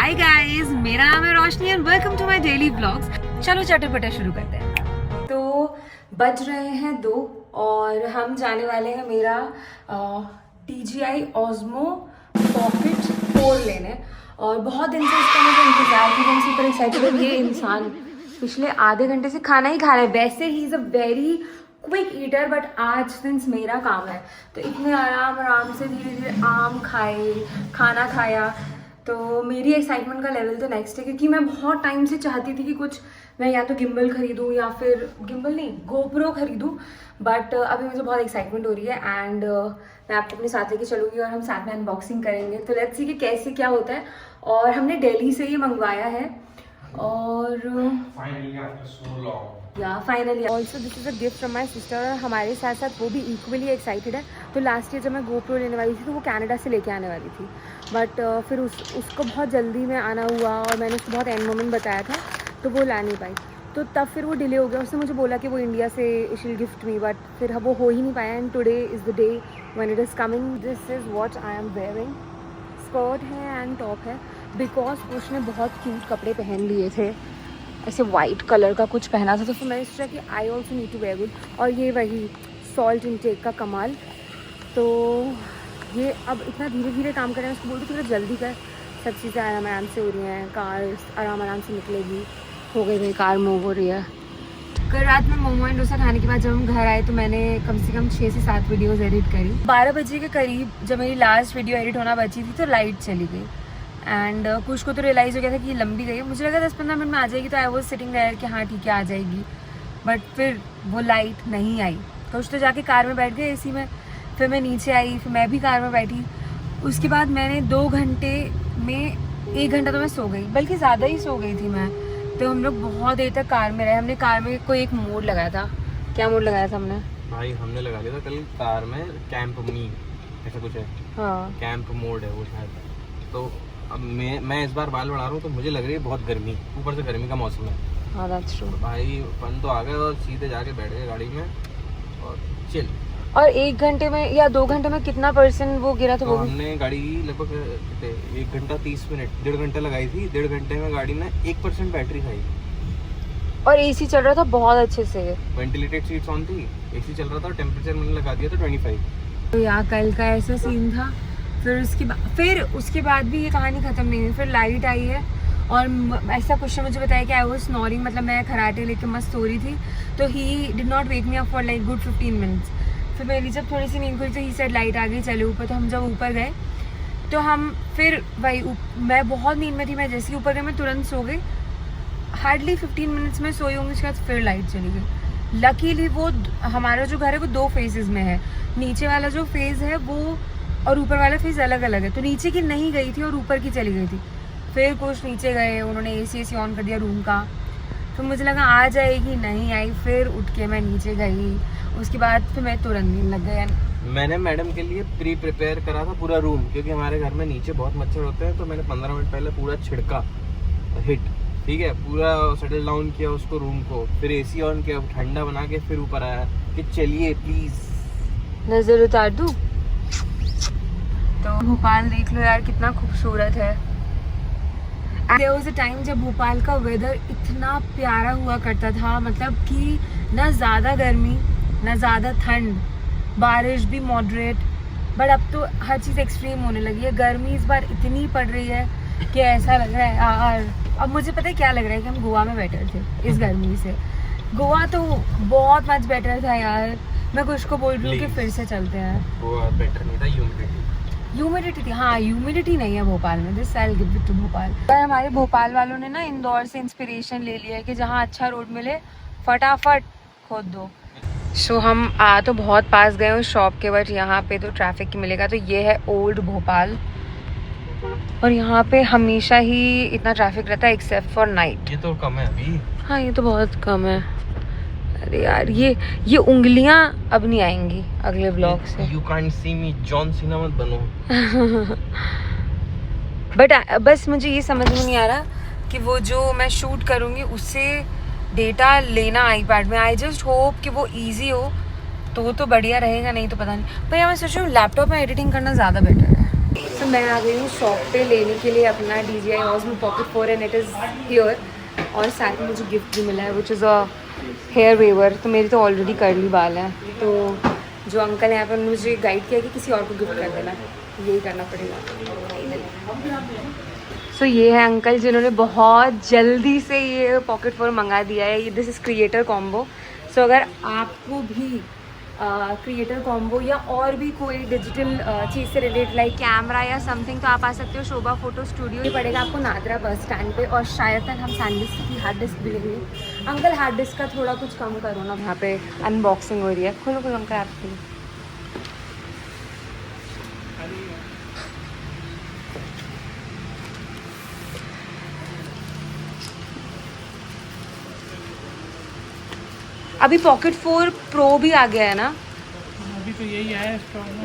Hi guys, मेरा नाम है Roshni and welcome to my daily vlogs. चलो चटपटा शुरू करते हैं। तो बज रहे हैं 2 और हम जाने वाले हैं मेरा DJI Osmo Pocket 4 लेने। और बहुत दिन से इसका मुझे इंतजार थी, मैं सुपर एक्साइटेड हूँ। ये इंसान पिछले आधे घंटे से खाना ही खा रहा है। वैसे he is a very quick eater, but आज सिंस मेरा काम है तो इतने आराम से धीरे धीरे आम खाए, खाना खाया। तो मेरी एक्साइटमेंट का लेवल तो नेक्स्ट है, क्योंकि मैं बहुत टाइम से चाहती थी कि कुछ मैं या तो गिम्बल खरीदूँ या फिर गिम्बल नहीं गोप्रो खरीदूँ। बट अभी मुझे बहुत एक्साइटमेंट हो रही है एंड मैं आपको अपने साथ लेके चलूँगी और हम साथ में अनबॉक्सिंग करेंगे। तो लेट्स सी कि कैसे क्या होता है। और हमने दिल्ली से ये मंगवाया है और finally also this is a gift from my sister. और हमारे साथ साथ वो भी इक्वली एक्साइटेड है। तो लास्ट ईयर जब मैं गोप्रो लेने वाली थी तो वो कनाडा से लेके आने वाली थी, बट फिर उसको बहुत जल्दी में आना हुआ और मैंने उसको बहुत एंड मोमेंट बताया था तो वो ला नहीं पाई। तो तब फिर वो डिले हो गया। उसने मुझे बोला कि वो इंडिया से शील गिफ्ट मी, बट फिर वो हो ही नहीं पाया। And today is the day when it is coming. This is what I am wearing. Skirt है एंड टॉप है, बिकॉज उसने बहुत क्यूट कपड़े पहन लिए थे, ऐसे वाइट कलर का कुछ पहना था। तो फिर मैंने सोचा कि I also need to wear good. और ये वही सॉल्ट इनटेक का कमाल। तो ये अब इतना धीरे धीरे काम कर रहे हैं। उसको बोलते थोड़ा जल्दी कर, सब चीज़ें आराम से हो रही हैं। कार आराम से निकलेगी। हो गई भाई, कार मूव हो रही है। कल रात में मोमो एंड डोसा खाने के बाद जब हम घर आए तो मैंने कम से कम 6 से 7 वीडियोस एडिट करी। 12 बजे के करीब जब मेरी लास्ट वीडियो एडिट होना बची थी तो लाइट चली गई एंड कुछ को तो रियलाइज़ हो गया था कि ये लंबी गई। मुझे लगा 10-15 मिनट में आ जाएगी, तो आई वॉज सिटिंग देयर कि हाँ ठीक है आ जाएगी, बट फिर वो लाइट नहीं आई। कुछ तो जाके कार में बैठ गए AC में। फिर मैं नीचे आई, फिर मैं भी कार में बैठी। उसके बाद मैंने 2 घंटे में 1 घंटा तो मैं सो गई, बल्कि ज़्यादा ही सो गई थी मैं। तो हम लोग बहुत देर तक कार में रहे। हमने कार में कोई एक मोड लगाया था। क्या मोड लगाया था हमने? भाई हमने लगा लिया था कल कार में कैंप मी, ऐसा कुछ है। हाँ, कैंप मोड है वो शायद। तो अब मैं इस बार बाल बढ़ा रहा हूँ तो मुझे लग रही है बहुत गर्मी, ऊपर से गर्मी का मौसम है। हाँ दैट्स ट्रू। भाई अपन तो आ गए और सीधे जाके बैठ गए गाड़ी में और चिल। और 1 घंटे में या 2 घंटे में कितना % वो गिरा था? तो हमने गाड़ी लगभग 1 घंटा 30 मिनट, 1.5 घंटा लगाई थी। 1.5 घंटे में गाड़ी ने 1% बैटरी खाई। और AC चल रहा था बहुत अच्छे से। वेंटिलेटेड सीट्स ऑन थी, AC चल रहा था। टेम्परेचर मैंने लगा दिया था 25। तो यार कल का ऐसा सीन था। फिर उसके बाद भी ये कहानी ख़त्म नहीं हुई। फिर लाइट आई है और ऐसा कुछ ने मुझे बताया कि आई वॉज स्नोरिंग, मतलब मैं खराटे लेके मस्त हो रही थी। तो he did not wake me up for like good 15 minutes. फिर मेरी जब थोड़ी सी नींद खुली तो ही सेड लाइट आ गई, चले ऊपर। तो हम जब ऊपर गए तो हम फिर भाई मैं बहुत नींद में थी। मैं जैसे ही ऊपर गई मैं तुरंत सो गई। हार्डली 15 मिनट्स में सोई होंगी, उसके बाद फिर लाइट चली गई। लकीली वो हमारा जो घर है वो 2 फेजेस में है। नीचे वाला जो फेज़ है वो और ऊपर वाला फेज़ अलग अलग है। तो नीचे की नहीं गई थी और ऊपर की चली गई थी। फिर कुछ नीचे गए, उन्होंने AC ऑन कर दिया रूम का। फिर मुझे लगा आ जाएगी, नहीं आई। फिर उठ के मैं नीचे गई। उसके बाद फिर मैं तुरंत नींद लग गई। मैंने मैडम के लिए प्रिपेयर करा था पूरा रूम, क्योंकि हमारे घर में नीचे बहुत मच्छर होते हैं। तो मैंने 15 मिनट पहले पूरा छिड़का हिट, ठीक है, पूरा सेटल डाउन किया उसको, रूम को। फिर AC ऑन किया, ठंडा बना के फिर ऊपर आया कि चलिए प्लीज नजर उतार दूं। तो भोपाल देख लो यार कितना खूबसूरत है। There was a time जब भोपाल का वेदर इतना प्यारा हुआ करता था, मतलब कि ना ज़्यादा गर्मी ना ज़्यादा ठंड, बारिश भी मॉडरेट। बट अब तो हर चीज़ एक्सट्रीम होने लगी है। गर्मी इस बार इतनी पड़ रही है कि ऐसा लग रहा है यार। अब मुझे पता है क्या लग रहा है कि हम गोवा में बेटर थे इस गर्मी से। गोवा तो बहुत मच बेटर था यार। मैं कुछ को बोल रही हूँ कि फिर से चलते हैं। गोवा बेटर नहीं था, ह्यूमिडिटी थी। हाँ, ह्यूमिडिटी नहीं है भोपाल में। This I will give it to Bhopal. पर हमारे भोपाल वालों ने ना इंदौर से इंस्पिरेशन ले लिया है कि जहाँ अच्छा रोड मिले फटाफट खोद दो। सो हम आ तो बहुत पास गए उस शॉप के, बट यहाँ पे तो ट्रैफिक की मिलेगा। तो ये है ओल्ड भोपाल और यहाँ पे हमेशा ही इतना ट्रैफिक रहता है एक्सेप्ट फॉर नाइट। ये तो कम है अभी। हाँ ये तो बहुत कम है। अरे यार ये उंगलियां अब नहीं आएंगी अगले ब्लॉग से। You can't see me, John Cena मत बनो। बट बस मुझे ये समझ में नहीं आ रहा कि वो जो मैं शूट करूँगी उससे डेटा लेना iPad में। आई जस्ट होप कि वो इजी हो तो बढ़िया रहेगा, नहीं तो पता नहीं। पर यार मैं सोच रही हूँ लैपटॉप में एडिटिंग करना ज़्यादा बेटर है। तो मैं आ गई हूँ शॉप पे लेने के लिए अपना DJI Osmo Pocket 4 and it is here. और साथ में मुझे गिफ्ट भी मिला है which is a hair waver. तो मेरी तो ऑलरेडी कर्ली बाल है, तो जो अंकल हैं यहाँ पर उन्होंने मुझे गाइड किया कि किसी और को गिफ्ट कर देना, यही करना पड़ेगा। सो ये है अंकल जिन्होंने बहुत जल्दी से ये पॉकेट 4 मंगा दिया है। This is creator combo. So अगर आपको भी क्रिएटर कॉम्बो या और भी कोई डिजिटल चीज़ से रिलेटेड लाइक कैमरा या समथिंग, तो आप आ सकते हो शोभा फोटो स्टूडियो। ये पड़ेगा आपको नादरा बस स्टैंड पे, और शायद तक हम सैंडविच की हार्ड डिस्क भी लेंगे। अंकल हार्ड डिस्क का थोड़ा कुछ कम करो ना, यहाँ पे अनबॉक्सिंग हो रही है। खोलो खोलो अंकल आपके। अभी पॉकेट 4 प्रो भी आ गया है ना? अभी तो यही आया है।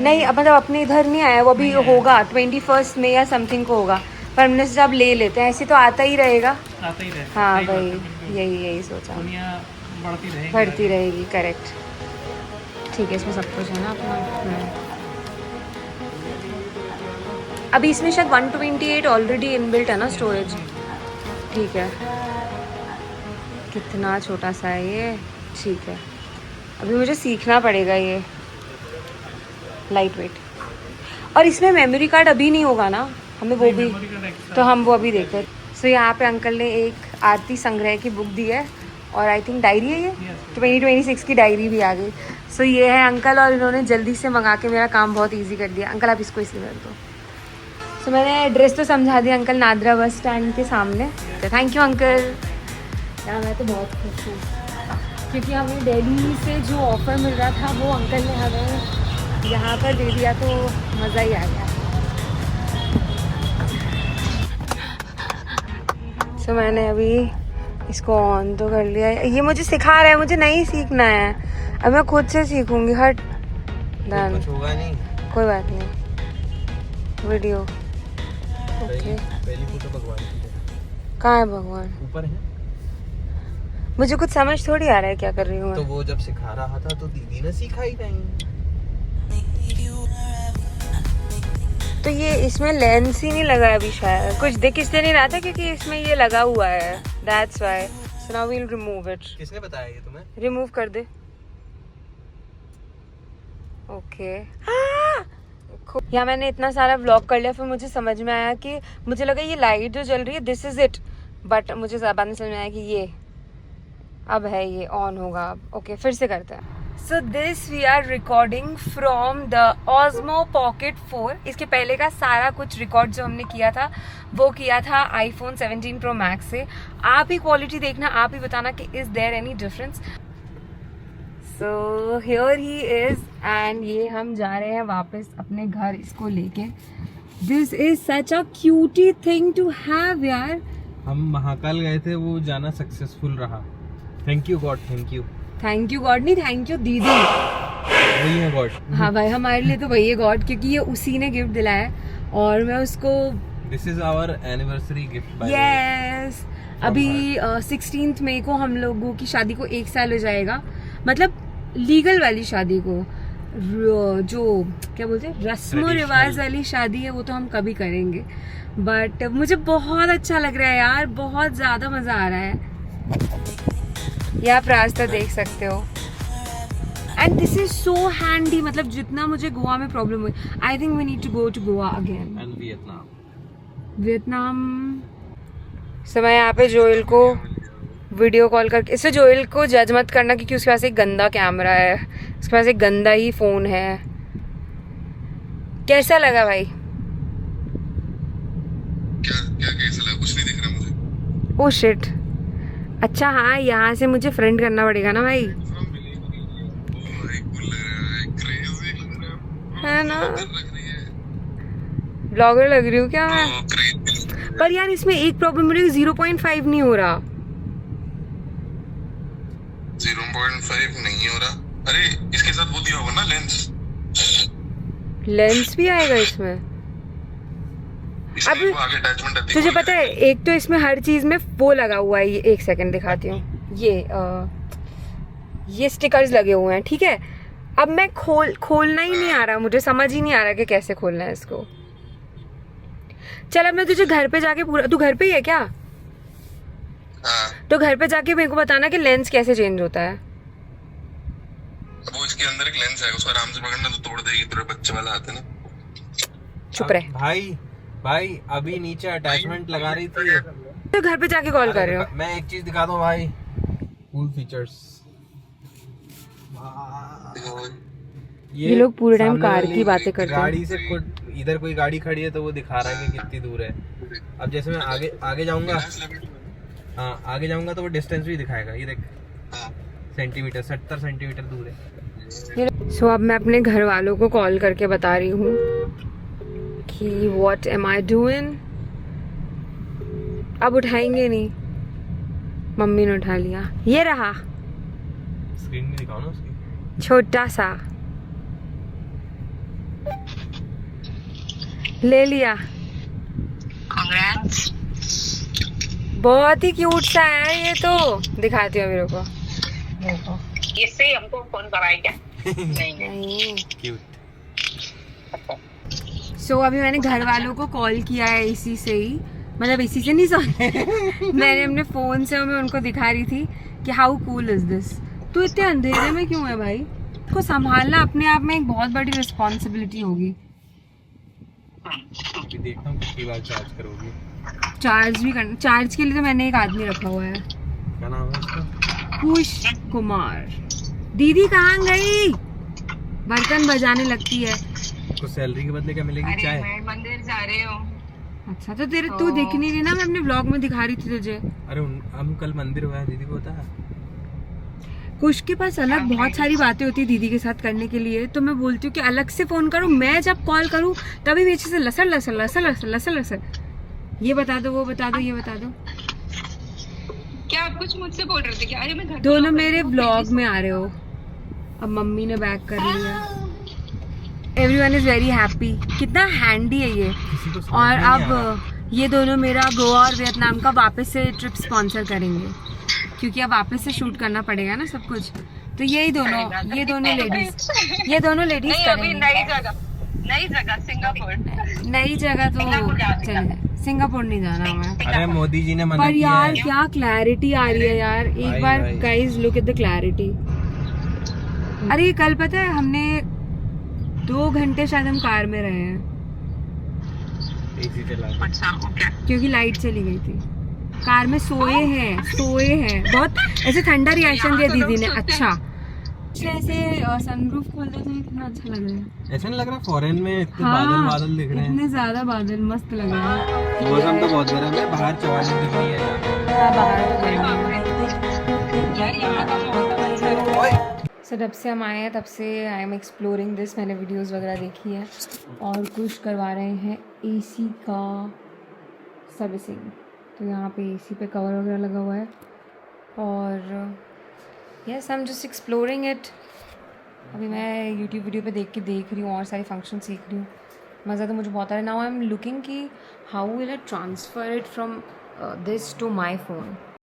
नहीं, अब मतलब अपने इधर नहीं आया, वो अभी होगा 21 में या समथिंग को होगा। पर हमने सोचा अब ले लेते हैं, ऐसे तो आता ही रहेगा। आता ही रहेगा। हाँ सही भाई, बात है, बिल्कुल। यही सोचा। दुनिया बढ़ती बढ़ती रहेगी, करेक्ट। ठीक है, इसमें सब कुछ है ना अपना। अभी इसमें शायद 128 ऑलरेडी इनबिल्ट है ना स्टोरेज। ठीक है, कितना छोटा सा है ये। ठीक है, अभी मुझे सीखना पड़ेगा ये लाइट वेट। और इसमें मेमोरी कार्ड अभी नहीं होगा ना, हमें वो भी, तो हम वो अभी देखते हैं। सो यहाँ पे अंकल ने एक आरती संग्रह की बुक दी है, और आई थिंक डायरी है ये। 2026 की डायरी भी आ गई। सो ये है अंकल, और इन्होंने जल्दी से मंगा के मेरा काम बहुत ईजी कर दिया। अंकल आप इसको इसी कर दो। सो मैंने एड्रेस तो समझा दिया अंकल, नादरा बस स्टैंड के सामने। तो थैंक यू अंकल। यार मैं तो बहुत खुश हूँ, क्योंकि हमें दिल्ली से जो ऑफ़र मिल रहा था वो अंकल ने हमें यहाँ पर दे दिया, तो मज़ा ही आ गया। सो मैंने अभी इसको ऑन तो कर लिया है। ये मुझे सिखा रहा है, मुझे नहीं सीखना है, अब मैं खुद से सीखूंगी। हट डन, कुछ होगा नहीं, कोई बात नहीं। Video okay. पहली फोटो भगवान की है। कहाँ है भगवान? ऊपर है। मुझे कुछ समझ थोड़ी आ रहा है क्या कर रही हूँ तो मैं। वो जब सिखा रहा था तो दीदी ने सिखाई नहीं। तो ये इसमें लेंस ही नहीं लगा अभी, शायद कुछ दिख इसलिए नहीं रहा था क्योंकि इसमें ये लगा हुआ है, that's why. So now we will remove it. किसने बताया ये तुम्हें? रिमूव कर दे। ओके, यहाँ मैंने इतना सारा व्लॉग कर लिया, फिर मुझे समझ में आया कि मुझे लगा ये लाइट जो जल रही है दिस इज इट, बट मुझे बाद में समझ में आया कि ये अब है, ये ऑन होगा अब। ओके, फिर से करते हैं। So this we are recording from the Osmo Pocket 4। इसके पहले का सारा कुछ रिकॉर्ड जो हमने किया था वो किया था iPhone 17 Pro Max से। आप ही क्वालिटी देखना, आप ही बताना कि is there any difference. So here he is, and ये हम जा रहे हैं वापस अपने घर इसको लेके। This is such a cutie thing to have यार। हम महाकाल गए थे, वो जाना सक्सेसफुल रहा। Thank you God, thank you. Thank you God नहीं, थैंक यू दीदी। वही है गॉड। हाँ भाई, हमारे लिए तो वही है गॉड, क्योंकि ये उसी ने गिफ्ट दिलाया है और मैं उसको। This is our anniversary gift. Yes, अभी 16 मई को हम लोगों की शादी को 1 साल हो जाएगा, मतलब लीगल वाली शादी को। जो क्या बोलते हैं, रस्मो रिवाज वाली शादी है वो तो हम कभी करेंगे, बट मुझे बहुत अच्छा लग रहा है यार, बहुत ज़्यादा मज़ा आ रहा है। ये आप रास्ता देख सकते हो, and this is so handy. मतलब जितना मुझे गोवा में प्रॉब्लम हुई, I think we need to go to Goa again. And Vietnam. So मैं यहाँ पे जोएल को वीडियो कॉल करके, इससे जोएल को जज मत करना क्योंकि उसके पास एक गंदा कैमरा है, उसके पास एक गंदा ही फोन है। कैसा लगा भाई? क्या कैसा लगा? कुछ नहीं दिख रहा मुझे। Oh shit. अच्छा हाँ, यहाँ से मुझे फ्रेंड करना पड़ेगा ना भाई, है ना? ब्लॉगर लग रही हूँ क्या मैं? पर यार इसमें एक प्रॉब्लम मुझे 0.5 नहीं हो रहा। 0.5 नहीं हो रहा? अरे इसके साथ वो दिया होगा ना लेंस। लेंस भी आएगा इसमें? अब तुझे पता है, एक तो इसमें हर चीज में वो लगा हुआ है, ये एक सेकंड दिखाती हूँ। ये स्टिकर्स लगे हुए हैं, ठीक है। अब मैं खोलना ही नहीं आ रहा, मुझे समझ ही नहीं आ रहा कि कैसे खोलना है इसको। चल अब मैं तुझे घर पे जाके पूरा, तू घर पे ही है क्या? हाँ, तो घर पे जाके मेरे को बताना कि लेंस कैसे चेंज होता है। वो इसके अंदर एक लेंस है, उसको आराम से पकड़ना तो तोड़ देगी, तेरे बच्चे वाला हाथ है ना। चुप रहे। भाई अभी नीचे अटैचमेंट लगा रही थी। तो घर पे जाके कॉल कर रहे हो? मैं एक चीज दिखा दूं भाई, कूल फीचर्स। ये लोग पूरे टाइम सामने कार वाली की बातें करते हैं। गाड़ी से खुद इधर कोई गाड़ी खड़ी है तो वो दिखा रहा है कि कितनी दूर है। अब जैसे मैं आगे जाऊंगा, हाँ आगे जाऊंगा तो वो डिस्टेंस भी दिखाएगा। ये देख सेंटीमीटर, 70 सेंटीमीटर दूर है। सो अब मैं अपने घर वालों को कॉल करके बता रही हूँ कि व्हाट एम आई डूइंग। अब उठाएंगे नहीं, मम्मी ने उठा लिया। ये रहा स्क्रीन में दिखाओ ना उसकी। छोटा सा ले लिया। Congrats. बहुत ही क्यूट सा है ये तो। दिखाती हूँ मेरे को। देखो इससे हमको फोन कराए क्या? नहीं नहीं। क्यूट। सो अभी मैंने घर वालों को कॉल किया है इसी से ही, मतलब इसी से नहीं, सॉरी मैंने अपने फोन से मैं उनको दिखा रही थी कि हाउ कूल इज दिस। तू इतने अंधेरे में क्यों है भाई? को संभालना अपने आप में एक बहुत बड़ी रिस्पॉन्सिबिलिटी होगी। अभी देखता हूँ कितनी बार चार्ज करोगी। चार्ज भी करना, चार्ज के लिए तो मैंने एक आदमी रखा हुआ है। क्या नाम है उसका? खुश कुमार। दीदी कहाँ गई? बर्तन बजाने लगती है। उसको सैलरी के बदले क्या मिलेगी? अरे चाय। मैं मंदिर जा रही हूँ। अच्छा तो तू दिख नहीं रही ना, मैं अपने ब्लॉग में दिखा रही थी तुझे। अरे हम कल मंदिर हुआ है, दीदी को पता है। कुश के पास अलग बहुत सारी बातें होती है दीदी के साथ करने के लिए, तो मैं बोलती हूँ कि अलग से फोन करो। मैं जब कॉल करूँ तभी पीछे से लसर लसर लसर लसर लसर लसर, ये बता दो, वो बता दो, ये बता दो। क्या आप कुछ मुझसे बोल रहे थे क्या? अरे मैं घर दोनों मेरे ब्लॉग में आ रहे हो। अब मम्मी ने बैक कर लिया। Everyone is very happy. कितना हैंडी है ये। किसी को समझ और में नहीं आ रहा। अब ये दोनों मेरा गोवा और वियतनाम का वापस से ट्रिप स्पॉन्सर करेंगे, क्योंकि अब वापस से शूट करना पड़ेगा ना सब कुछ। तो ये दोनों लेडीज नहीं, अभी नई जगह सिंगापुर। नई जगह तो सिंगापुर जा रही चले, सिंगापुर नहीं जाना हमें। अरे मोदी जी ने मना पर किया यार है। क्या क्लैरिटी आ रही है यार, एक भाई, बार भाई। Guys look at the clarity. अरे कल पता है हमने 2 घंटे शायद हम कार में रहे हैं, एसी चला के। अच्छा ओके। क्योंकि लाइट चली गई थी। कार में सोए हैं। बहुत ऐसे ठंडा रिएक्शन दिया दीदी ने। अच्छा ऐसे सनरूफ खोल दो तो कितना अच्छा लग रहा है। ऐसा नहीं लग रहा फॉरेन में इतने हाँ, बादल दिख रहे हैं। इतने ज्यादा बादल मस्त लग रहे हैं। मौसम तो बहुत गर्म है, बाहर 44 डिग्री है यहाँ। हाँ, बाहर तो गर्मी है। यार यहाँ का मौसम सो जब से हम आए हैं तब से आई एम एक्सप्लोरिंग दिस। मैंने वीडियोस वगैरह देखी है और कुछ करवा रहे हैं एसी का सर्विसिंग। तो यहाँ पे एसी पे कवर वगैरह लगा हुआ है और yes I am just exploring it. अभी मैं यूट्यूब वीडियो पे देख रही हूँ और सारे फंक्शन सीख रही हूँ। मज़ा तो मुझे बहुत आ रहा है। नाउ आई एम लुकिंग कि how will I transfer it from this to my phone.